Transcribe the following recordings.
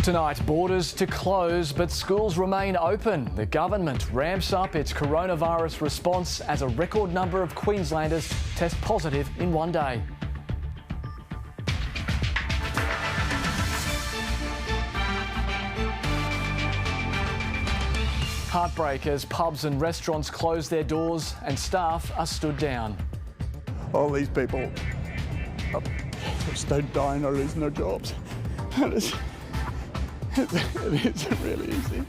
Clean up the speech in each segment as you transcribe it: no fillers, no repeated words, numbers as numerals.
Tonight, borders to close, but schools remain open. The government ramps up its coronavirus response as a record number of Queenslanders test positive in one day. Heartbreak as pubs and restaurants close their doors and staff are stood down. All these people just don't die or lose their jobs. It isn't really easy.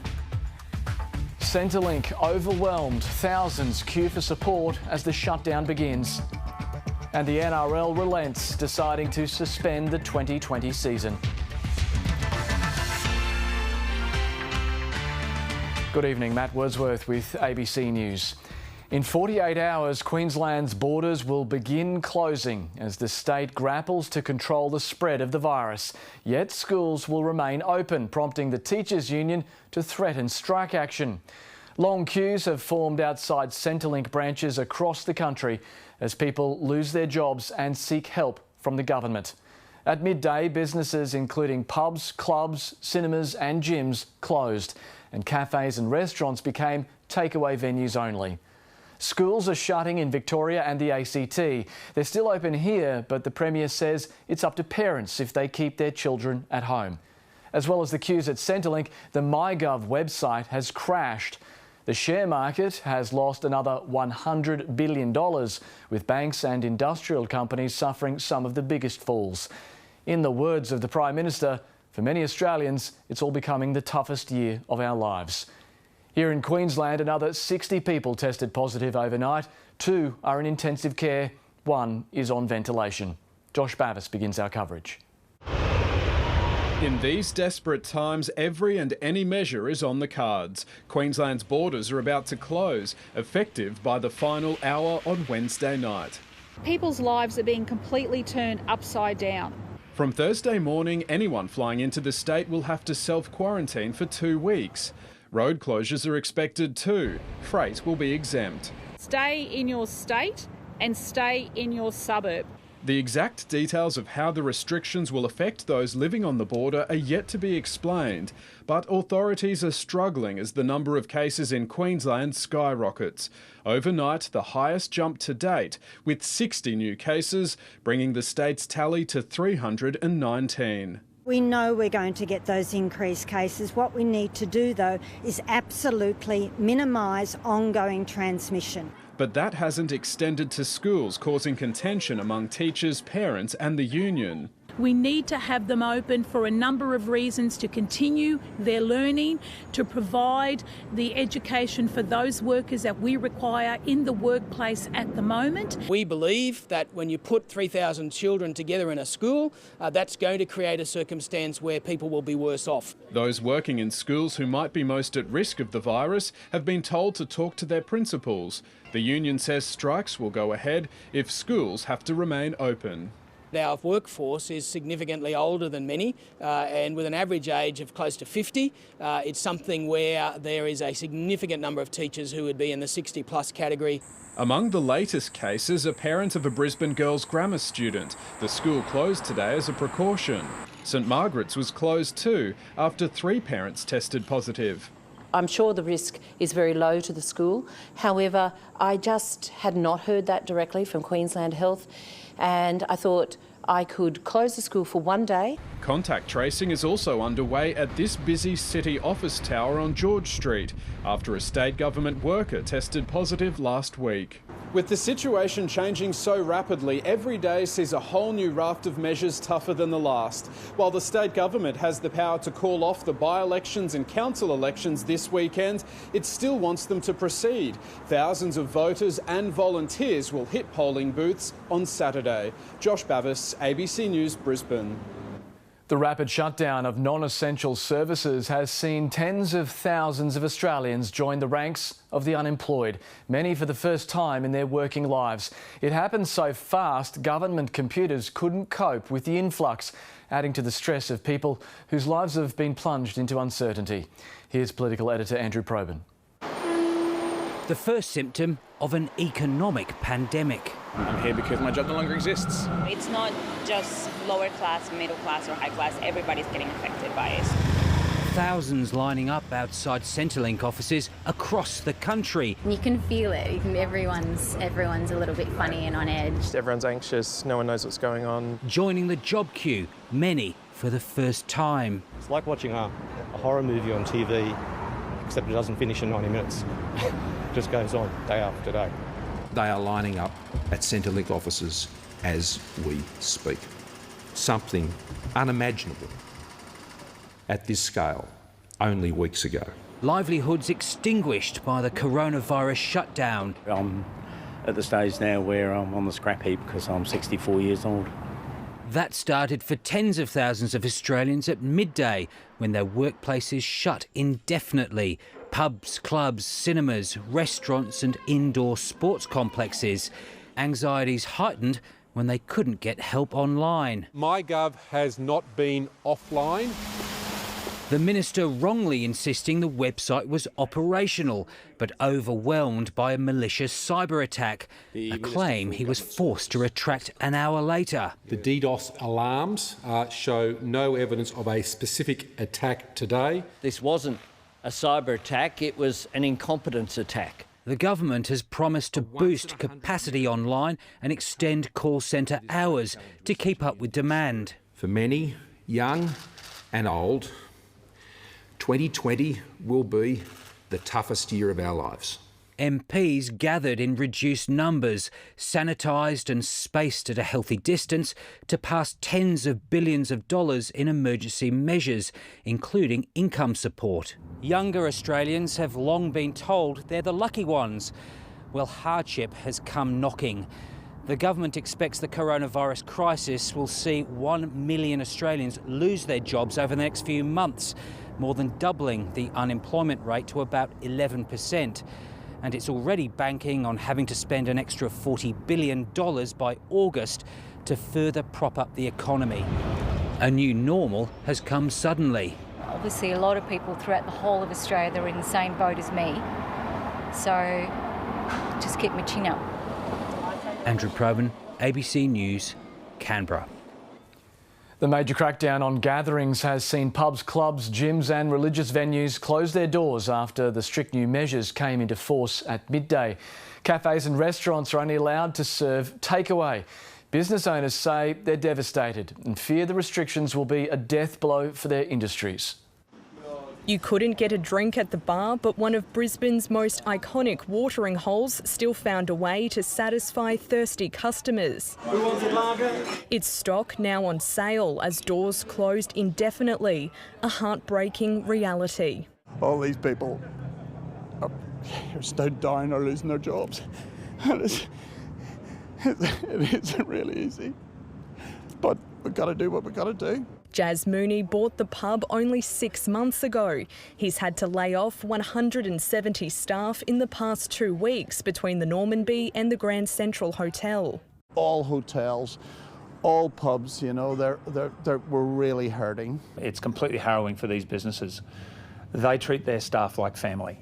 Centrelink overwhelmed. Thousands queue for support as the shutdown begins. And the NRL relents, deciding to suspend the 2020 season. Good evening, Matt Wordsworth with ABC News. In 48 hours, Queensland's borders will begin closing as the state grapples to control the spread of the virus. Yet schools will remain open, prompting the Teachers' Union to threaten strike action. Long queues have formed outside Centrelink branches across the country as people lose their jobs and seek help from the government. At midday, businesses including pubs, clubs, cinemas and gyms closed, and cafes and restaurants became takeaway venues only. Schools are shutting in Victoria and the ACT. They're still open here, but the Premier says it's up to parents if they keep their children at home. As well as the queues at Centrelink, the MyGov website has crashed. The share market has lost another $100 billion, with banks and industrial companies suffering some of the biggest falls. In the words of the Prime Minister, for many Australians, it's all becoming the toughest year of our lives. Here in Queensland, another 60 people tested positive overnight. 2 are in intensive care, 1 is on ventilation. Josh Bavis begins our coverage. In these desperate times, every and any measure is on the cards. Queensland's borders are about to close, effective by the final hour on Wednesday night. People's lives are being completely turned upside down. From Thursday morning, anyone flying into the state will have to self-quarantine for 2 weeks. Road closures are expected too. Freight will be exempt. Stay in your state and stay in your suburb. The exact details of how the restrictions will affect those living on the border are yet to be explained, but authorities are struggling as the number of cases in Queensland skyrockets. Overnight, the highest jump to date, with 60 new cases, bringing the state's tally to 319. We know we're going to get those increased cases. What we need to do, though, is absolutely minimise ongoing transmission. But that hasn't extended to schools, causing contention among teachers, parents and the union. We need to have them open for a number of reasons: to continue their learning, to provide the education for those workers that we require in the workplace at the moment. We believe that when you put 3,000 children together in a school, that's going to create a circumstance where people will be worse off. Those working in schools who might be most at risk of the virus have been told to talk to their principals. The union says strikes will go ahead if schools have to remain open. Our workforce is significantly older than many, and with an average age of close to 50, it's something where there is a significant number of teachers who would be in the 60-plus category. Among the latest cases, a parent of a Brisbane girls' grammar student. The school closed today as a precaution. St Margaret's was closed too, after 3 parents tested positive. I'm sure the risk is very low to the school. However, I just had not heard that directly from Queensland Health, and I thought I could close the school for one day. Contact tracing is also underway at this busy city office tower on George Street after a state government worker tested positive last week. With the situation changing so rapidly, every day sees a whole new raft of measures tougher than the last. While the state government has the power to call off the by-elections and council elections this weekend, it still wants them to proceed. Thousands of voters and volunteers will hit polling booths on Saturday. Josh Bavis, ABC News, Brisbane. The rapid shutdown of non-essential services has seen tens of thousands of Australians join the ranks of the unemployed, many for the first time in their working lives. It happened so fast, government computers couldn't cope with the influx, adding to the stress of people whose lives have been plunged into uncertainty. Here's political editor Andrew Probyn. The first symptom of an economic pandemic. I'm here because my job no longer exists. It's not just lower class, middle class or high class. Everybody's getting affected by it. thousands lining up outside Centrelink offices across the country. You can feel it. Everyone's a little bit funny and on edge. Everyone's anxious, no one knows what's going on. Joining the job queue, many for the first time. It's like watching a horror movie on TV, except it doesn't finish in 90 minutes. It just goes on day after day. They are lining up at Centrelink offices as we speak. Something unimaginable at this scale only weeks ago. Livelihoods extinguished by the coronavirus shutdown. I'm at the stage now where I'm on the scrap heap because I'm 64 years old. That started for tens of thousands of Australians at midday when their workplaces shut indefinitely. Pubs, clubs, cinemas, restaurants and indoor sports complexes. Anxieties heightened when they couldn't get help online. MyGov has not been offline. The minister wrongly insisting the website was operational, but overwhelmed by a malicious cyber attack, a claim he was forced to retract an hour later. The DDoS alarms show no evidence of a specific attack today. This wasn't a cyber attack, it was an incompetence attack. The government has promised to boost capacity online and extend call centre hours to keep up with demand. For many, young and old, 2020 will be the toughest year of our lives. MPs gathered in reduced numbers, sanitised and spaced at a healthy distance to pass tens of billions of dollars in emergency measures, including income support. Younger Australians have long been told they're the lucky ones. Well, hardship has come knocking. The government expects the coronavirus crisis will see 1 million Australians lose their jobs over the next few months, more than doubling the unemployment rate to about 11%. And it's already banking on having to spend an extra $40 billion by August to further prop up the economy. A new normal has come suddenly. Obviously, a lot of people throughout the whole of Australia are in the same boat as me. So just keep my chin up. Andrew Probyn, ABC News, Canberra. The major crackdown on gatherings has seen pubs, clubs, gyms and religious venues close their doors after the strict new measures came into force at midday. Cafes and restaurants are only allowed to serve takeaway. Business owners say they're devastated and fear the restrictions will be a death blow for their industries. You couldn't get a drink at the bar, but one of Brisbane's most iconic watering holes still found a way to satisfy thirsty customers. Who wants a lager? Its stock now on sale as doors closed indefinitely, a heartbreaking reality. All these people are stone dying or losing their jobs. And it isn't really easy. But we've got to do what we've got to do. Jazz Mooney bought the pub only 6 months ago. He's had to lay off 170 staff in the past 2 weeks between the Normanby and the Grand Central Hotel. All hotels, all pubs, you know, we're really hurting. It's completely harrowing for these businesses. They treat their staff like family.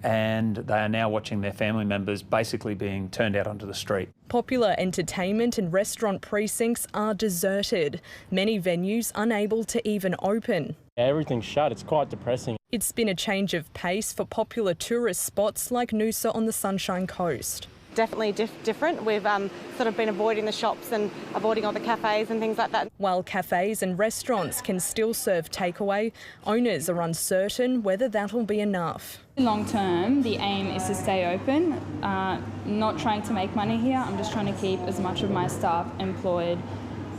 And they are now watching their family members basically being turned out onto the street. Popular entertainment and restaurant precincts are deserted, many venues unable to even open. Everything's shut, it's quite depressing. It's been a change of pace for popular tourist spots like Noosa on the Sunshine Coast. Definitely different. We've sort of been avoiding the shops and avoiding all the cafes and things like that. While cafes and restaurants can still serve takeaway, owners are uncertain whether that'll be enough. Long term, the aim is to stay open, not trying to make money here. I'm just trying to keep as much of my staff employed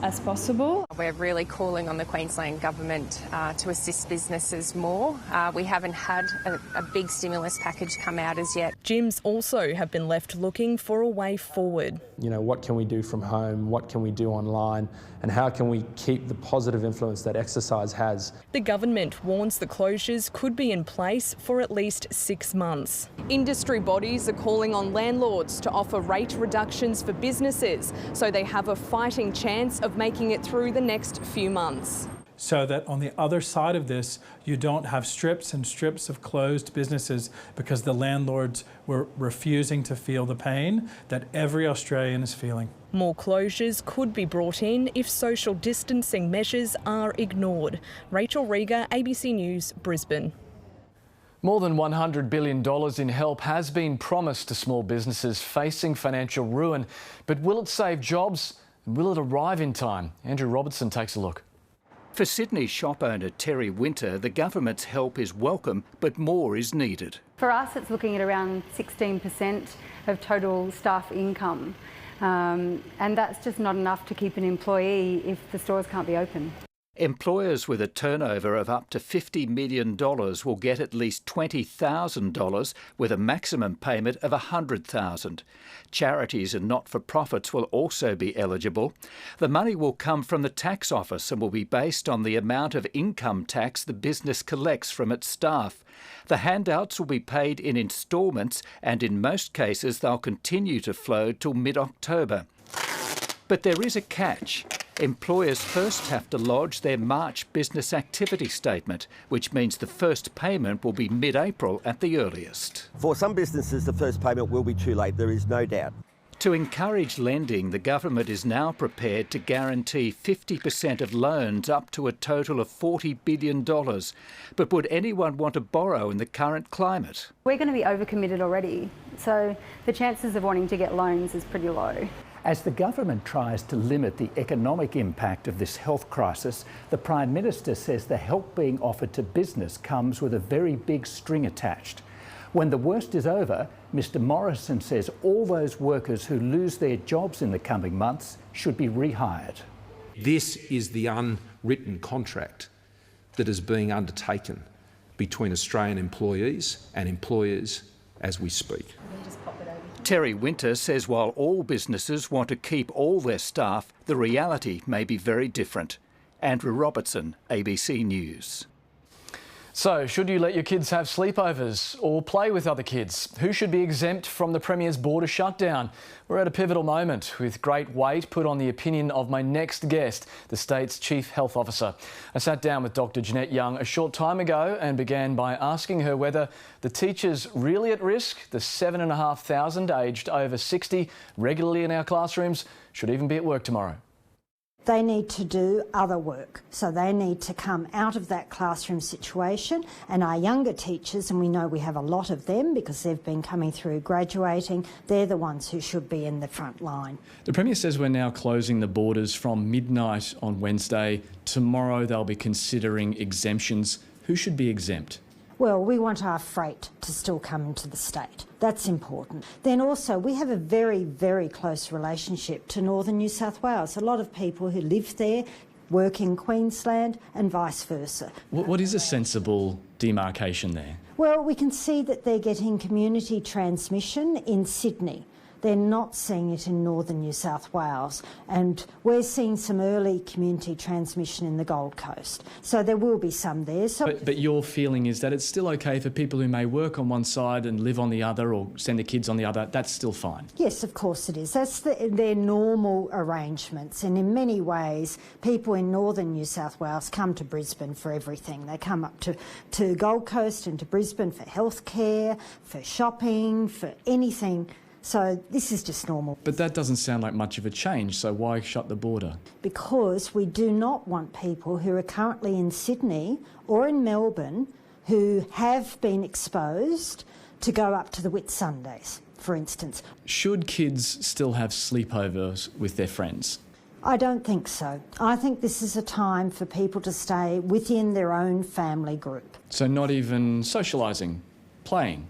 as possible. We're really calling on the Queensland Government to assist businesses more. We haven't had a big stimulus package come out as yet. Gyms also have been left looking for a way forward. You know, what can we do from home? What can we do online? And how can we keep the positive influence that exercise has? The government warns the closures could be in place for at least 6 months. Industry bodies are calling on landlords to offer rate reductions for businesses so they have a fighting chance of making it through the next few months. so that on the other side of this, you don't have strips and strips of closed businesses because the landlords were refusing to feel the pain that every Australian is feeling. More closures could be brought in if social distancing measures are ignored. Rachel Rieger, ABC News, Brisbane. More than $100 billion in help has been promised to small businesses facing financial ruin. But will it save jobs and will it arrive in time? Andrew Robertson takes a look. For Sydney shop owner Terry Winter, the government's help is welcome, but more is needed. For us, it's looking at around 16% of total staff income. And that's just not enough to keep an employee if the stores can't be open. Employers with a turnover of up to $50 million will get at least $20,000 with a maximum payment of $100,000. Charities and not-for-profits will also be eligible. The money will come from the tax office and will be based on the amount of income tax the business collects from its staff. The handouts will be paid in instalments and in most cases they'll continue to flow till mid-October. But there is a catch. Employers first have to lodge their March business activity statement, which means the first payment will be mid-April at the earliest. For some businesses, the first payment will be too late, there is no doubt. To encourage lending, the government is now prepared to guarantee 50% of loans up to a total of $40 billion. But would anyone want to borrow in the current climate? We're going to be overcommitted already, so the chances of wanting to get loans is pretty low. As the government tries to limit the economic impact of this health crisis, the Prime Minister says the help being offered to business comes with a very big string attached. When the worst is over, Mr Morrison says all those workers who lose their jobs in the coming months should be rehired. This is the unwritten contract that is being undertaken between Australian employees and employers as we speak. Terry Winter says while all businesses want to keep all their staff, the reality may be very different. Andrew Robertson, ABC News. So, should you let your kids have sleepovers or play with other kids? Who should be exempt from the Premier's border shutdown? We're at a pivotal moment with great weight put on the opinion of my next guest, the state's Chief Health Officer. I sat down with Dr Jeanette Young a short time ago and began by asking her whether the teachers really at risk, the 7,500 aged over 60 regularly in our classrooms, should even be at work tomorrow. They need to do other work. So they need to come out of that classroom situation, and our younger teachers, and we know we have a lot of them because they've been coming through graduating, they're the ones who should be in the front line. The Premier says we're now closing the borders from midnight on Wednesday. Tomorrow they'll be considering exemptions. Who should be exempt? Well, we want our freight to still come into the state. That's important. Then also, we have a very, very close relationship to northern New South Wales. A lot of people who live there work in Queensland and vice versa. What is a sensible demarcation there? Well, we can see that they're getting community transmission in Sydney. They're not seeing it in northern New South Wales, and we're seeing some early community transmission in the Gold Coast. So there will be some there. But your feeling is that it's still okay for people who may work on one side and live on the other or send their kids on the other, that's still fine? Yes, of course it is. That's their normal arrangements, and in many ways people in northern New South Wales come to Brisbane for everything. They come up to Gold Coast and to Brisbane for healthcare, for shopping, for anything. So this is just normal. But that doesn't sound like much of a change, so why shut the border? Because we do not want people who are currently in Sydney or in Melbourne who have been exposed to go up to the Whitsundays, for instance. Should kids still have sleepovers with their friends? I don't think so. I think this is a time for people to stay within their own family group. So not even socialising, playing,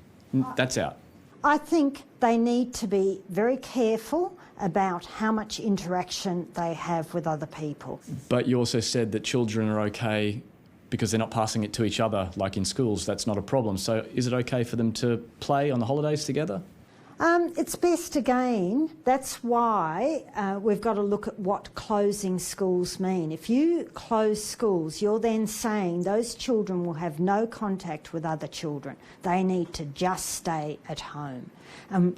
that's out? I think they need to be very careful about how much interaction they have with other people. But you also said that children are okay because they're not passing it to each other like in schools. That's not a problem. So is it okay for them to play on the holidays together? It's best again. That's why we've got to look at what closing schools mean. If you close schools, you're then saying those children will have no contact with other children. They need to just stay at home.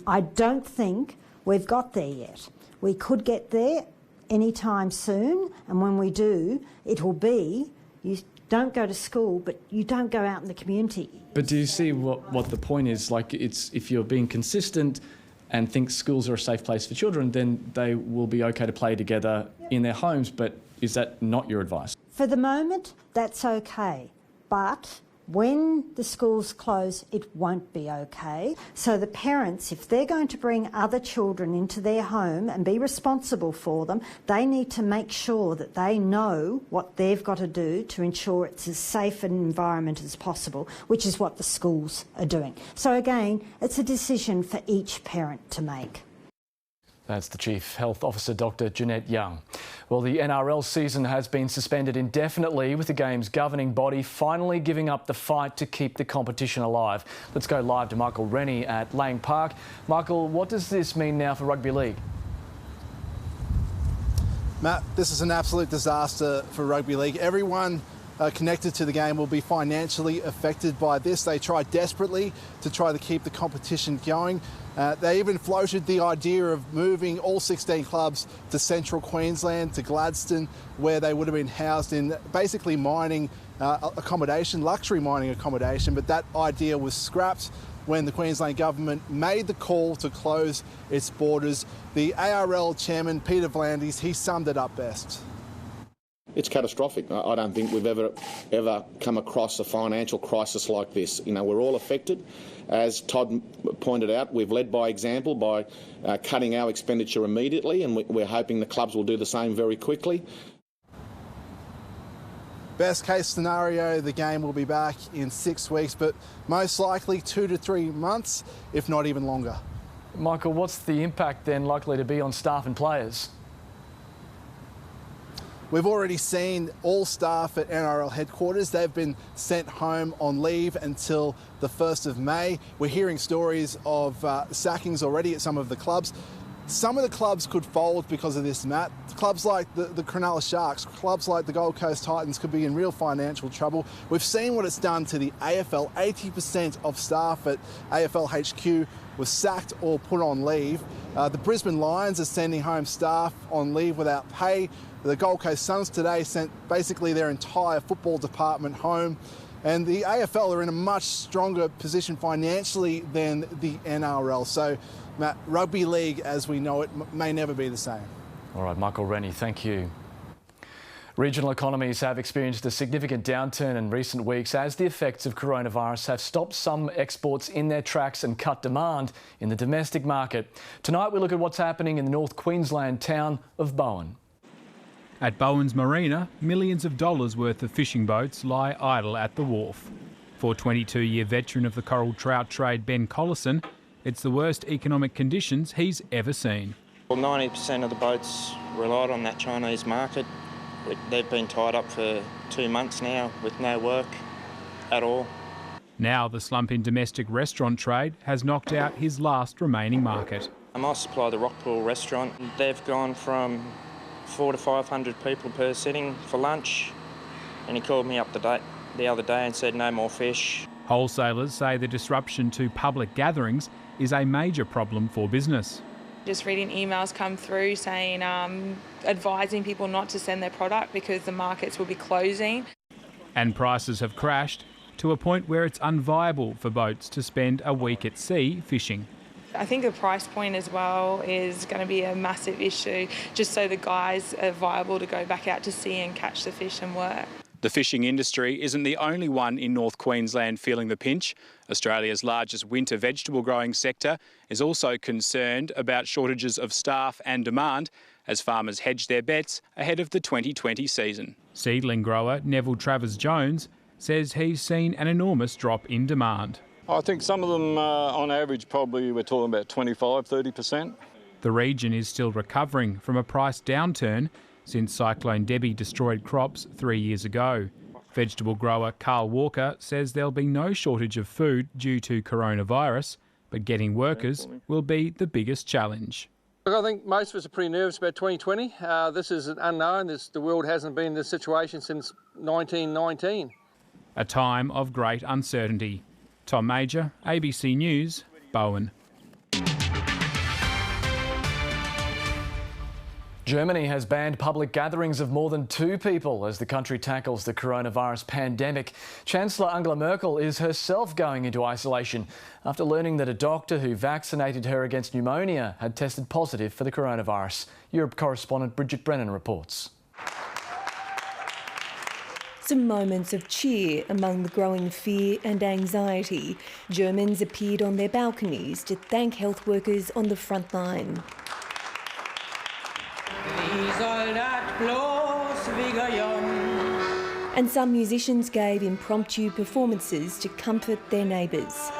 I don't think we've got there yet. We could get there anytime soon, and when we do, it will be You don't go to school, but you don't go out in the community. But do you see what the point is? Like, it's if you're being consistent and think schools are a safe place for children, then they will be okay to play together in their homes. But is that not your advice? For the moment, that's okay. But when the schools close, it won't be okay. So the parents, if they're going to bring other children into their home and be responsible for them, they need to make sure that they know what they've got to do to ensure it's as safe an environment as possible, which is what the schools are doing. So again, it's a decision for each parent to make. That's the Chief Health Officer, Dr. Jeanette Young. Well, the NRL season has been suspended indefinitely, with the game's governing body finally giving up the fight to keep the competition alive. Let's go live to Michael Rennie at Lang Park. Michael, what does this mean now for rugby league? Matt, this is an absolute disaster for rugby league. Everyone connected to the game will be financially affected by this. They tried desperately to try to keep the competition going. They even floated the idea of moving all 16 clubs to central Queensland, to Gladstone, where they would have been housed in basically mining accommodation, luxury mining accommodation, but that idea was scrapped when the Queensland government made the call to close its borders. The ARL chairman, Peter Vlandis, he summed it up best. It's catastrophic. I don't think we've ever come across a financial crisis like this. You know, we're all affected. As Todd pointed out, we've led by example by cutting our expenditure immediately, and we're hoping the clubs will do the same very quickly. Best case scenario, the game will be back in 6 weeks, but most likely 2 to 3 months, if not even longer. Michael, what's the impact then likely to be on staff and players? We've already seen all staff at NRL headquarters. They've been sent home on leave until the 1st of May. We're hearing stories of sackings already at some of the clubs. Some of the clubs could fold because of this, Matt. Clubs like the Cronulla Sharks, clubs like the Gold Coast Titans could be in real financial trouble. We've seen what it's done to the AFL. 80% of staff at AFL HQ was sacked or put on leave. The Brisbane Lions are sending home staff on leave without pay. The Gold Coast Suns today sent basically their entire football department home. And the AFL are in a much stronger position financially than the NRL. So, Matt, rugby league as we know it may never be the same. All right, Michael Rennie, thank you. Regional economies have experienced a significant downturn in recent weeks as the effects of coronavirus have stopped some exports in their tracks and cut demand in the domestic market. Tonight we look at what's happening in the North Queensland town of Bowen. At Bowen's Marina, millions of dollars worth of fishing boats lie idle at the wharf. For 22-year veteran of the coral trout trade Ben Collison, it's the worst economic conditions he's ever seen. Well, 90% of the boats relied on that Chinese market. They've been tied up for 2 months now with no work at all. Now the slump in domestic restaurant trade has knocked out his last remaining market. I supply the Rockpool restaurant. They've gone from 400 to 500 people per sitting for lunch, and he called me up the other day and said no more fish. Wholesalers say the disruption to public gatherings is a major problem for business. Just reading emails come through saying, advising people not to send their product because the markets will be closing. And prices have crashed to a point where it's unviable for boats to spend a week at sea fishing. I think the price point as well is going to be a massive issue, just so the guys are viable to go back out to sea and catch the fish and work. The fishing industry isn't the only one in North Queensland feeling the pinch. Australia's largest winter vegetable growing sector is also concerned about shortages of staff and demand as farmers hedge their bets ahead of the 2020 season. Seedling grower Neville Travers-Jones says he's seen an enormous drop in demand. I think some of them, on average, probably we're talking about 25–30%. The region is still recovering from a price downturn since Cyclone Debbie destroyed crops 3 years ago. Vegetable grower Carl Walker says there'll be no shortage of food due to coronavirus, but getting workers will be the biggest challenge. Look, I think most of us are pretty nervous about 2020. This is an unknown. The world hasn't been in this situation since 1919. A time of great uncertainty. Tom Major, ABC News, Bowen. Germany has banned public gatherings of more than 2 people as the country tackles the coronavirus pandemic. Chancellor Angela Merkel is herself going into isolation after learning that a doctor who vaccinated her against pneumonia had tested positive for the coronavirus. Europe correspondent Bridget Brennan reports. Some moments of cheer among the growing fear and anxiety. Germans appeared on their balconies to thank health workers on the front line. And some musicians gave impromptu performances to comfort their neighbours.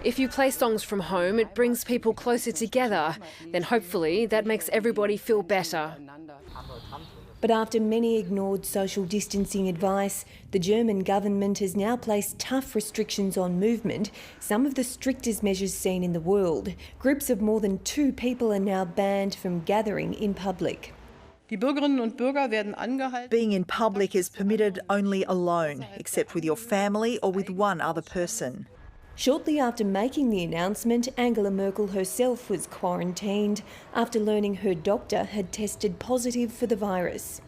If you play songs from home, it brings people closer together. Then hopefully that makes everybody feel better. But after many ignored social distancing advice, the German government has now placed tough restrictions on movement, some of the strictest measures seen in the world. Groups of more than 2 people are now banned from gathering in public. Being in public is permitted only alone, except with your family or with one other person. Shortly after making the announcement, Angela Merkel herself was quarantined after learning her doctor had tested positive for the virus.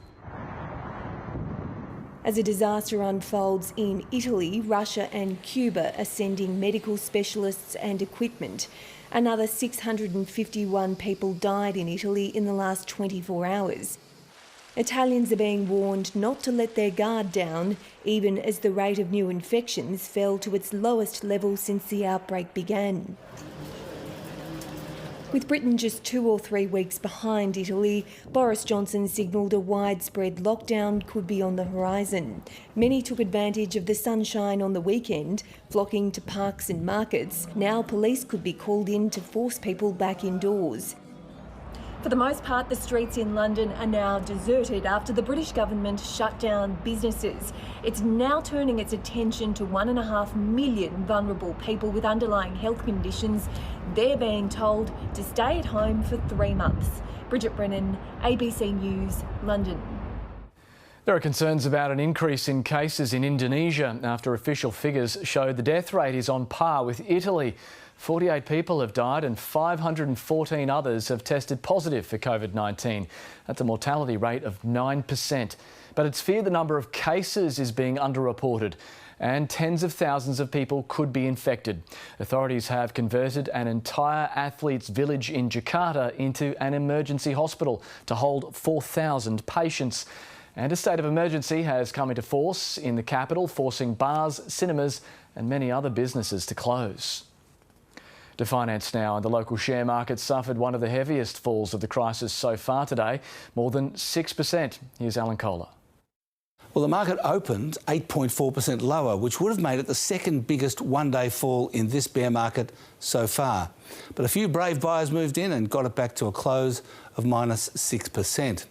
As a disaster unfolds in Italy, Russia and Cuba are sending medical specialists and equipment. Another 651 people died in Italy in the last 24 hours. Italians are being warned not to let their guard down, even as the rate of new infections fell to its lowest level since the outbreak began. With Britain just 2 or 3 weeks behind Italy, Boris Johnson signalled a widespread lockdown could be on the horizon. Many took advantage of the sunshine on the weekend, flocking to parks and markets. Now police could be called in to force people back indoors. For the most part, the streets in London are now deserted after the British government shut down businesses. It's now turning its attention to 1.5 million vulnerable people with underlying health conditions. They're being told to stay at home for 3 months. Bridget Brennan, ABC News, London. There are concerns about an increase in cases in Indonesia after official figures show the death rate is on par with Italy. 48 people have died and 514 others have tested positive for COVID-19. That's a mortality rate of 9%. But it's feared the number of cases is being underreported and tens of thousands of people could be infected. Authorities have converted an entire athletes' village in Jakarta into an emergency hospital to hold 4,000 patients. And a state of emergency has come into force in the capital, forcing bars, cinemas and many other businesses to close. To finance now, and the local share market suffered one of the heaviest falls of the crisis so far today, more than 6%. Here's Alan Kohler. Well, the market opened 8.4% lower, which would have made it the second biggest one-day fall in this bear market so far. But a few brave buyers moved in and got it back to a close of minus 6%,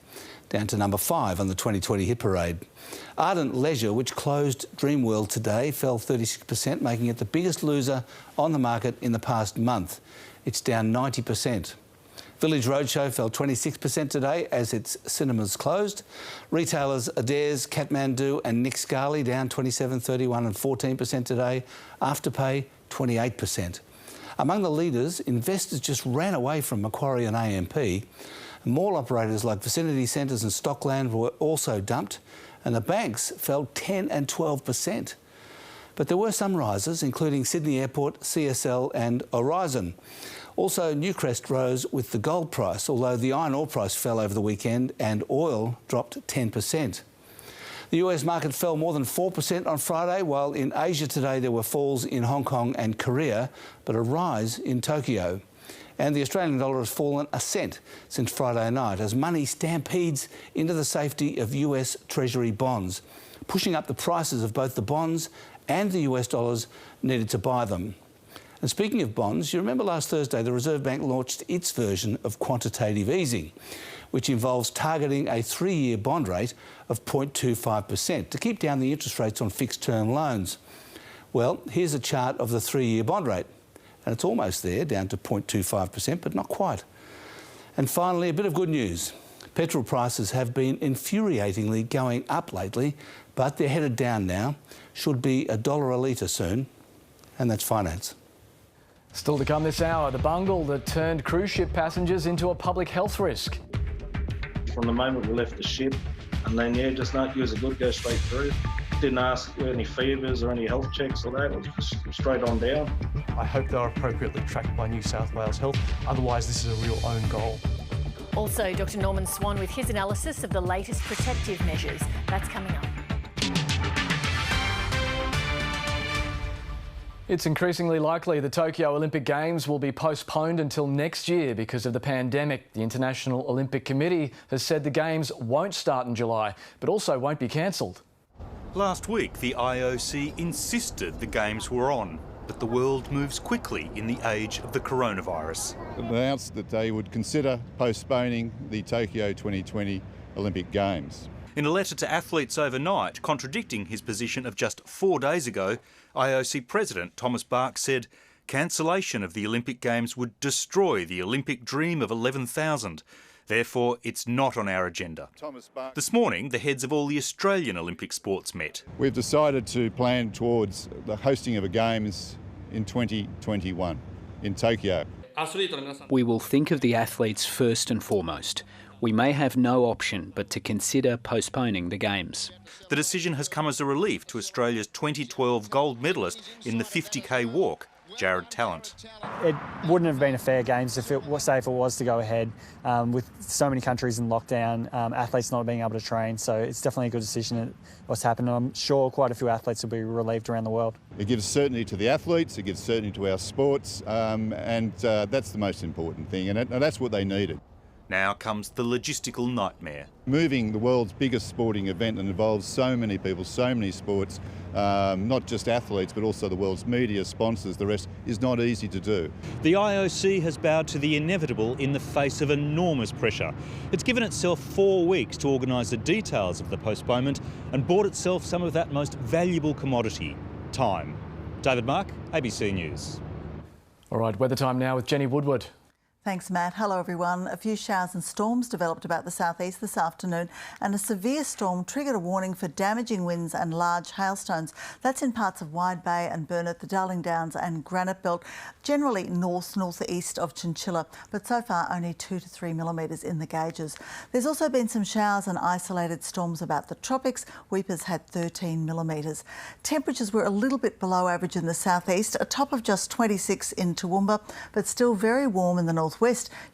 down to number 5 on the 2020 hit parade. Ardent Leisure, which closed Dreamworld today, fell 36%, making it the biggest loser on the market in the past month. It's down 90%. Village Roadshow fell 26% today as its cinemas closed. Retailers Adairs, Kathmandu and Nick Scali down 27%, 31% and 14% today. Afterpay 28%. Among the leaders, investors just ran away from Macquarie and AMP. Mall operators like Vicinity Centres and Stockland were also dumped, and the banks fell 10% and 12%. But there were some rises, including Sydney Airport, CSL and Horizon. Also, Newcrest rose with the gold price, although the iron ore price fell over the weekend and oil dropped 10%. The US market fell more than 4% on Friday, while in Asia today there were falls in Hong Kong and Korea, but a rise in Tokyo. And the Australian dollar has fallen a cent since Friday night as money stampedes into the safety of US Treasury bonds, pushing up the prices of both the bonds and the US dollars needed to buy them. And speaking of bonds, you remember last Thursday the Reserve Bank launched its version of quantitative easing, which involves targeting a 3-year bond rate of 0.25% to keep down the interest rates on fixed-term loans. Well, here's a chart of the 3-year bond rate. And it's almost there, down to 0.25%, but not quite. And finally, a bit of good news. Petrol prices have been infuriatingly going up lately, but they're headed down now. Should be $1 a litre soon. And that's finance. Still to come this hour, the bungle that turned cruise ship passengers into a public health risk. From the moment we left the ship, and then just not use a good go straight through. Didn't ask any fevers or any health checks or that. It was just straight on down. I hope they are appropriately tracked by New South Wales Health. Otherwise, this is a real own goal. Also, Dr. Norman Swan with his analysis of the latest protective measures. That's coming up. It's increasingly likely the Tokyo Olympic Games will be postponed until next year because of the pandemic. The International Olympic Committee has said the Games won't start in July, but also won't be cancelled. Last week, the IOC insisted the Games were on, but the world moves quickly in the age of the coronavirus. It announced that they would consider postponing the Tokyo 2020 Olympic Games. In a letter to athletes overnight, contradicting his position of just 4 days ago, IOC President Thomas Bach said cancellation of the Olympic Games would destroy the Olympic dream of 11,000. Therefore, it's not on our agenda. This morning, the heads of all the Australian Olympic sports met. We've decided to plan towards the hosting of a Games in 2021 in Tokyo. We will think of the athletes first and foremost. We may have no option but to consider postponing the Games. The decision has come as a relief to Australia's 2012 gold medalist in the 50k walk, Jared Talent. It wouldn't have been a fair Games if it was to go ahead with so many countries in lockdown, athletes not being able to train. So it's definitely a good decision what's happened. I'm sure quite a few athletes will be relieved around the world. It gives certainty to the athletes, it gives certainty to our sports, and that's the most important thing, and that's what they needed. Now comes the logistical nightmare. Moving the world's biggest sporting event that involves so many people, so many sports, not just athletes, but also the world's media, sponsors, the rest, is not easy to do. The IOC has bowed to the inevitable in the face of enormous pressure. It's given itself 4 weeks to organise the details of the postponement and bought itself some of that most valuable commodity, time. David Mark, ABC News. All right, weather time now with Jenny Woodward. Thanks, Matt. Hello, everyone. A few showers and storms developed about the southeast this afternoon, and a severe storm triggered a warning for damaging winds and large hailstones. That's in parts of Wide Bay and Burnett, the Darling Downs and Granite Belt, generally northeast of Chinchilla, but so far only 2 to 3 millimetres in the gauges. There's also been some showers and isolated storms about the tropics. Weepers had 13 millimetres. Temperatures were a little bit below average in the southeast, a top of just 26 in Toowoomba, but still very warm in the northwest.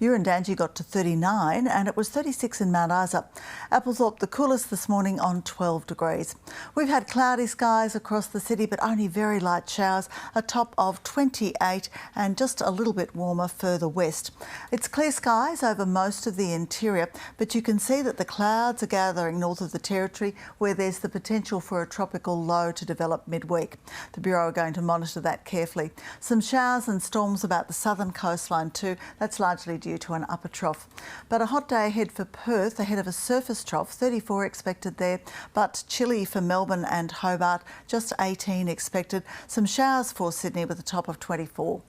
Urandangi got to 39 and it was 36 in Mount Isa. Applethorpe the coolest this morning on 12 degrees. We've had cloudy skies across the city but only very light showers, a top of 28 and just a little bit warmer further west. It's clear skies over most of the interior, but you can see that the clouds are gathering north of the Territory where there's the potential for a tropical low to develop midweek. The Bureau are going to monitor that carefully. Some showers and storms about the southern coastline too. That's largely due to an upper trough. But a hot day ahead for Perth, ahead of a surface trough, 34 expected there, but chilly for Melbourne and Hobart, just 18 expected. Some showers for Sydney with a top of 24.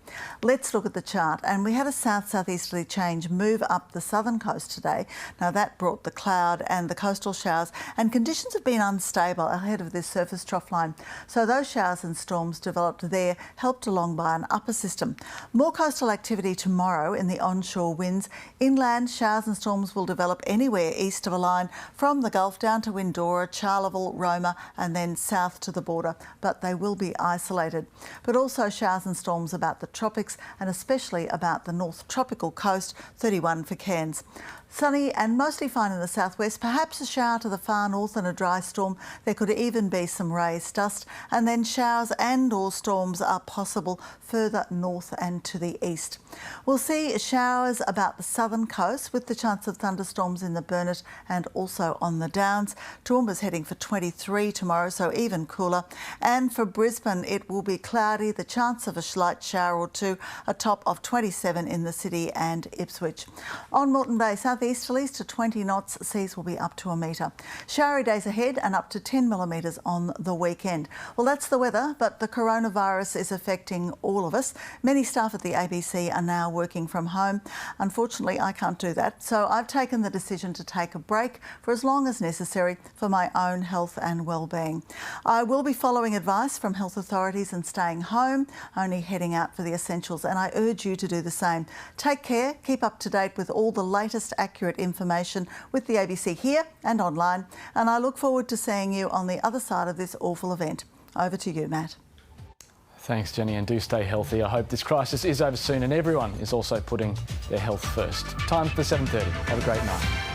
Let's look at the chart, and we had a south-southeasterly change move up the southern coast today. Now that brought the cloud and the coastal showers, and conditions have been unstable ahead of this surface trough line. So those showers and storms developed there, helped along by an upper system. More coastal activity tomorrow in the onshore winds. Inland showers and storms will develop anywhere east of a line from the Gulf down to Windora, Charleville, Roma and then south to the border, but they will be isolated. But also showers and storms about the tropics and especially about the north tropical coast, 31 for Cairns. Sunny and mostly fine in the southwest, perhaps a shower to the far north and a dry storm. There could even be some raised dust, and then showers and or storms are possible further north and to the east. We'll see showers about the southern coast with the chance of thunderstorms in the Burnett and also on the Downs. Toowoomba's heading for 23 tomorrow, so even cooler. And for Brisbane, it will be cloudy, the chance of a light shower or two, a top of 27 in the city and Ipswich. On Moreton Bay, South southeasterlies to 20 knots. Seas will be up to 1 metre. Showery days ahead and up to 10 millimetres on the weekend. Well, that's the weather, but the coronavirus is affecting all of us. Many staff at the ABC are now working from home. Unfortunately, I can't do that, so I've taken the decision to take a break for as long as necessary for my own health and well-being. I will be following advice from health authorities and staying home, only heading out for the essentials, and I urge you to do the same. Take care, keep up to date with all the latest accurate information with the ABC here and online, and I look forward to seeing you on the other side of this awful event. Over to you, Matt. Thanks, Jenny, and do stay healthy. I hope this crisis is over soon and everyone is also putting their health first. Time for 7:30. Have a great night.